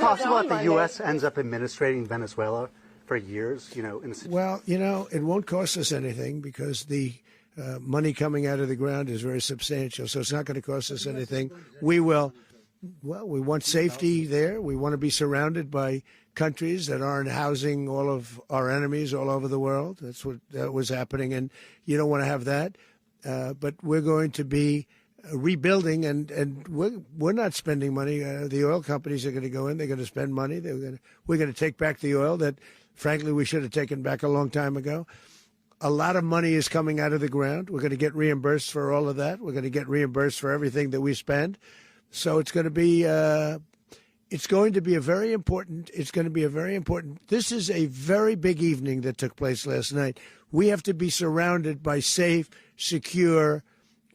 possible that the U.S. ends up administrating Venezuela for years? Well, it won't cost us anything because the money coming out of the ground is very substantial. So it's not going to cost us anything. We want safety there. We want to be surrounded by countries that aren't housing all of our enemies all over the world. That's what was happening, and you don't want to have that. But we're going to be rebuilding, and we're not spending money. The oil companies are going to go in. They're going to spend money. We're going to take back the oil that, frankly, we should have taken back a long time ago. A lot of money is coming out of the ground. We're going to get reimbursed for all of that. We're going to get reimbursed for everything that we spend. So it's going to be a very important. This is a very big evening that took place last night. We have to be surrounded by safe, secure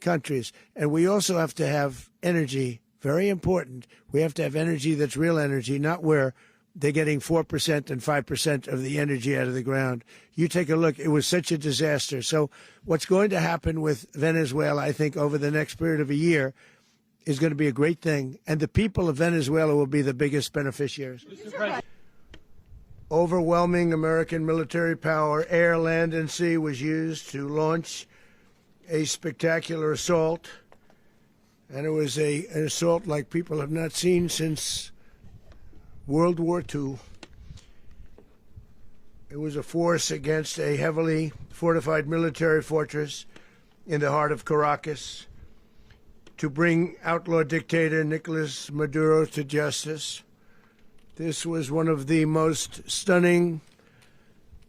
countries. And we also have to have energy, very important. We have to have energy that's real energy, not where they're getting 4% and 5% of the energy out of the ground. You take a look. It was such a disaster. So what's going to happen with Venezuela, I think, over the next period of a year is going to be a great thing. And the people of Venezuela will be the biggest beneficiaries. Overwhelming American military power, air, land, and sea, was used to launch a spectacular assault. And it was an assault like people have not seen since World War II. It was a force against a heavily fortified military fortress in the heart of Caracas to bring outlaw dictator Nicolas Maduro to justice. This was one of the most stunning,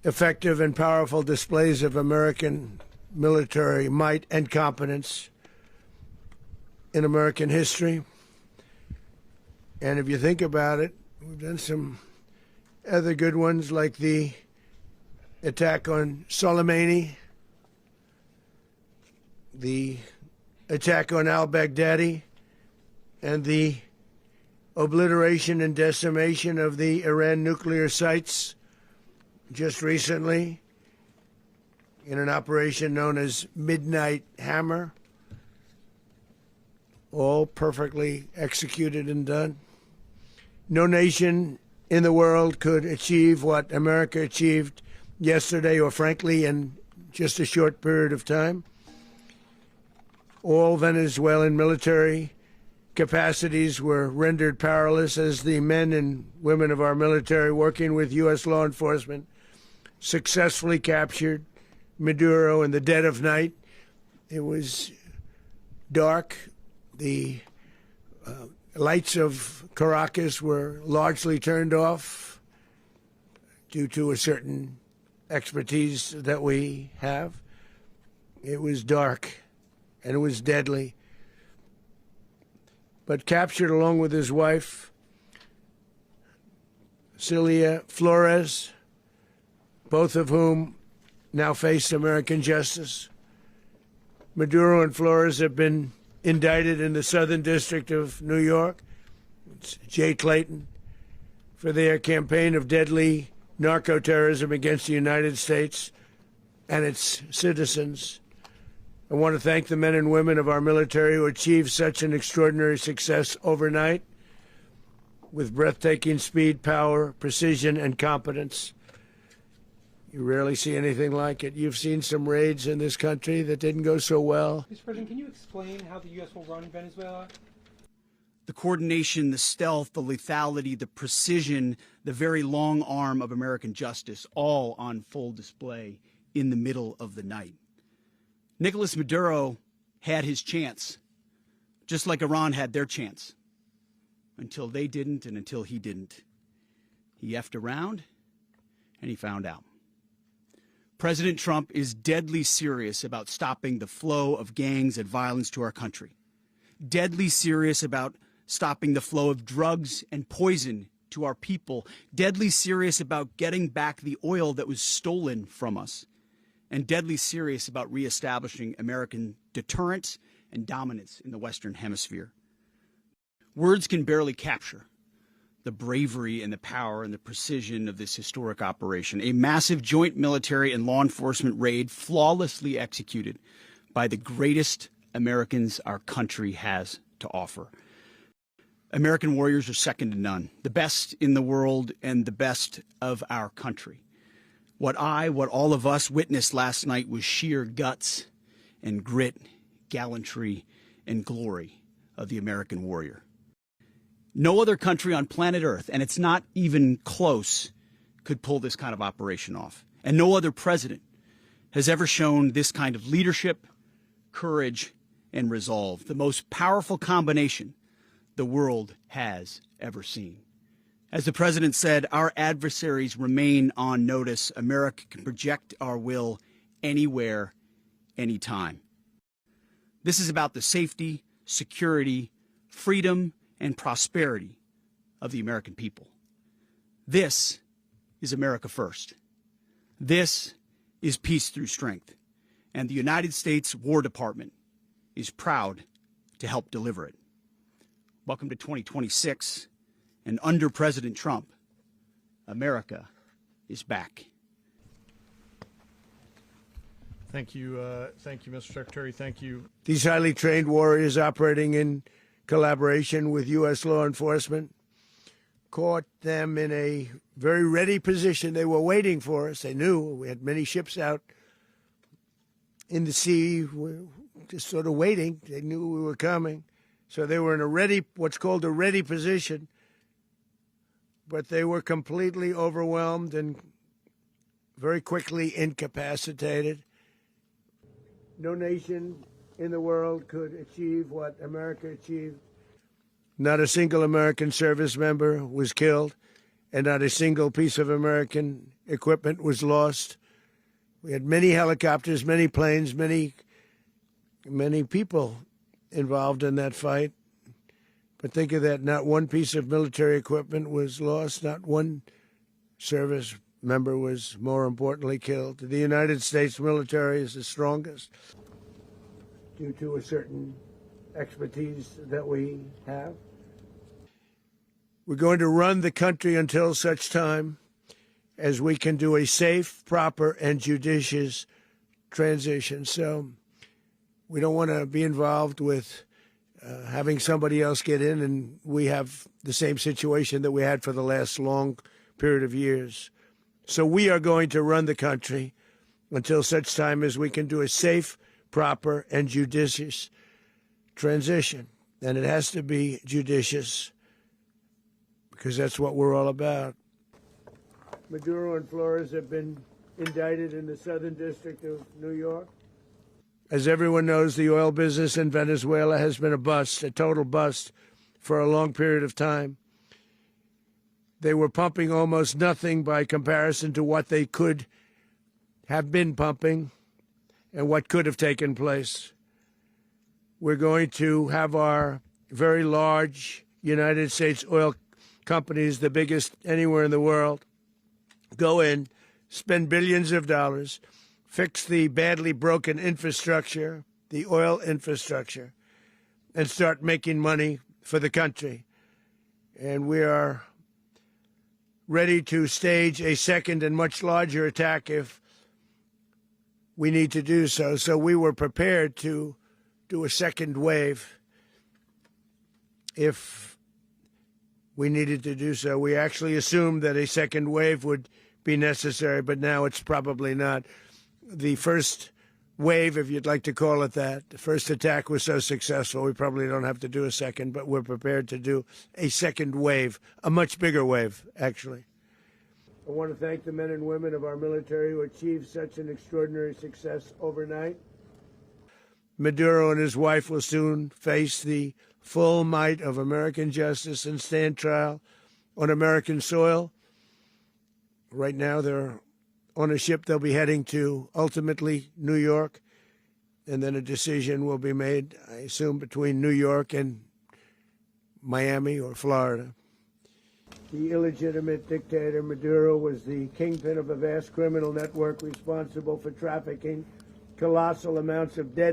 effective, and powerful displays of American military might and competence in American history. And if you think about it, we've done some other good ones, like the attack on Soleimani, the attack on al-Baghdadi, and the obliteration and decimation of the Iran nuclear sites just recently in an operation known as Midnight Hammer, all perfectly executed and done. No nation in the world could achieve what America achieved yesterday, or frankly, in just a short period of time. All Venezuelan military capacities were rendered powerless as the men and women of our military, working with U.S. law enforcement, successfully captured Maduro in the dead of night. It was dark. The lights of Caracas were largely turned off due to a certain expertise that we have. It was dark and it was deadly. But captured along with his wife, Celia Flores, both of whom now face American justice. Maduro and Flores have been indicted in the Southern District of New York, it's Jay Clayton, for their campaign of deadly narco-terrorism against the United States and its citizens. I want to thank the men and women of our military who achieved such an extraordinary success overnight with breathtaking speed, power, precision, and competence. You rarely see anything like it. You've seen some raids in this country that didn't go so well. Mr. President, can you explain how the U.S. will run Venezuela? The coordination, the stealth, the lethality, the precision, the very long arm of American justice, all on full display in the middle of the night. Nicolas Maduro had his chance, just like Iran had their chance, until they didn't and until he didn't. He effed around and he found out. President Trump is deadly serious about stopping the flow of gangs and violence to our country, deadly serious about stopping the flow of drugs and poison to our people, deadly serious about getting back the oil that was stolen from us, and deadly serious about reestablishing American deterrence and dominance in the Western Hemisphere. Words can barely capture the bravery and the power and the precision of this historic operation, a massive joint military and law enforcement raid flawlessly executed by the greatest Americans our country has to offer. American warriors are second to none, the best in the world and the best of our country. What all of us witnessed last night was sheer guts and grit, gallantry, and glory of the American warrior. No other country on planet Earth, and it's not even close, could pull this kind of operation off. And no other president has ever shown this kind of leadership, courage, and resolve, the most powerful combination the world has ever seen. As the president said, our adversaries remain on notice. America can project our will anywhere, anytime. This is about the safety, security, freedom, and prosperity of the American people. This is America first. This is peace through strength. And the United States War Department is proud to help deliver it. Welcome to 2026. And under President Trump, America is back. Thank you, Mr. Secretary. Thank you. These highly trained warriors operating in collaboration with U.S. law enforcement caught them in a very ready position. They were waiting for us. They knew we had many ships out in the sea, just sort of waiting. They knew we were coming. So they were in a ready, what's called a ready position. But they were completely overwhelmed and very quickly incapacitated. No nation in the world could achieve what America achieved. Not a single American service member was killed, and not a single piece of American equipment was lost. We had many helicopters, many planes, many people involved in that fight. But think of that, not one piece of military equipment was lost, not one service member was, more importantly, killed. The United States military is the strongest due to a certain expertise that we have. We're going to run the country until such time as we can do a safe, proper, and judicious transition. So we don't want to be involved with having somebody else get in, and we have the same situation that we had for the last long period of years. So we are going to run the country until such time as we can do a safe, proper, and judicious transition. And it has to be judicious because that's what we're all about. Maduro and Flores have been indicted in the Southern District of New York. As everyone knows, the oil business in Venezuela has been a bust, a total bust, for a long period of time. They were pumping almost nothing by comparison to what they could have been pumping and what could have taken place. We're going to have our very large United States oil companies, the biggest anywhere in the world, go in, spend billions of dollars, fix the badly broken infrastructure, the oil infrastructure, and start making money for the country. And we are ready to stage a second and much larger attack if we need to do so. So we were prepared to do a second wave if we needed to do so. We actually assumed that a second wave would be necessary, but now it's probably not. The first wave, if you'd like to call it that, the first attack was so successful, we probably don't have to do a second, but we're prepared to do a second wave, a much bigger wave, actually. I want to thank the men and women of our military who achieved such an extraordinary success overnight. Maduro and his wife will soon face the full might of American justice and stand trial on American soil. Right now, they're on a ship. They'll be heading to, ultimately, New York, and then a decision will be made, I assume, between New York and Miami or Florida. The illegitimate dictator Maduro was the kingpin of a vast criminal network responsible for trafficking colossal amounts of dead